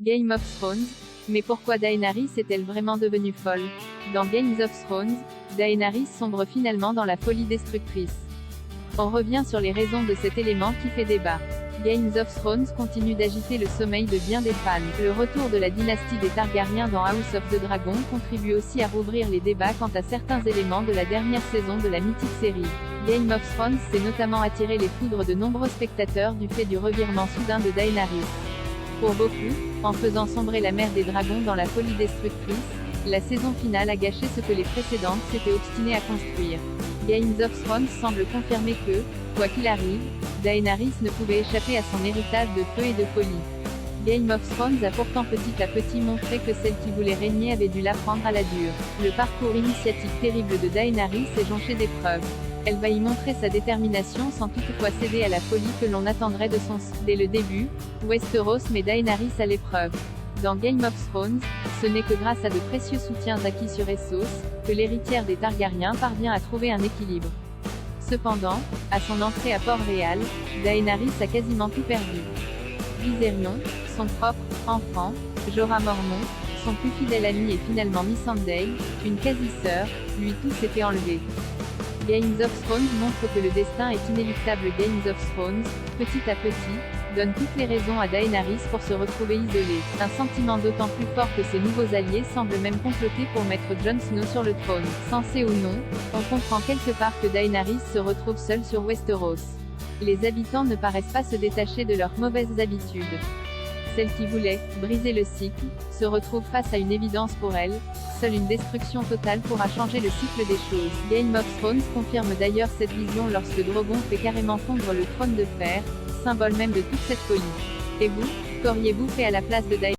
Game of Thrones. Mais pourquoi Daenerys est-elle vraiment devenue folle? Dans Game of Thrones, Daenerys sombre finalement dans la folie destructrice. On revient sur les raisons de cet élément qui fait débat. Game of Thrones continue d'agiter le sommeil de bien des fans. Le retour de la dynastie des Targaryens dans House of the Dragon contribue aussi à rouvrir les débats quant à certains éléments de la dernière saison de la mythique série. Game of Thrones s'est notamment attiré les foudres de nombreux spectateurs du fait du revirement soudain de Daenerys. Pour beaucoup, en faisant sombrer la mer des dragons dans la folie destructrice, la saison finale a gâché ce que les précédentes s'étaient obstinées à construire. Game of Thrones semble confirmer que, quoi qu'il arrive, Daenerys ne pouvait échapper à son héritage de feu et de folie. Game of Thrones a pourtant petit à petit montré que celle qui voulait régner avait dû l'apprendre à la dure. Le parcours initiatique terrible de Daenerys est jonché d'épreuves. Elle va y montrer sa détermination sans toutefois céder à la folie que l'on attendrait de son dès le début. Westeros met Daenerys à l'épreuve. Dans Game of Thrones, ce n'est que grâce à de précieux soutiens acquis sur Essos, que l'héritière des Targaryens parvient à trouver un équilibre. Cependant, à son entrée à Port-Réal, Daenerys a quasiment tout perdu. Viserion, son propre enfant, Jorah Mormont, son plus fidèle ami et finalement Missandei, une quasi-sœur, lui tout s'était enlevé. Game of Thrones montre que le destin est inéluctable. Game of Thrones, petit à petit, donne toutes les raisons à Daenerys pour se retrouver isolée. Un sentiment d'autant plus fort que ses nouveaux alliés semblent même comploter pour mettre Jon Snow sur le trône. Censé ou non, on comprend quelque part que Daenerys se retrouve seule sur Westeros. Les habitants ne paraissent pas se détacher de leurs mauvaises habitudes. Celle qui voulait briser le cycle se retrouve face à une évidence pour elle. Seule une destruction totale pourra changer le cycle des choses. Game of Thrones confirme d'ailleurs cette vision lorsque Drogon fait carrément fondre le trône de fer, symbole même de toute cette folie. Et vous, qu'auriez-vous fait à la place de Daenerys?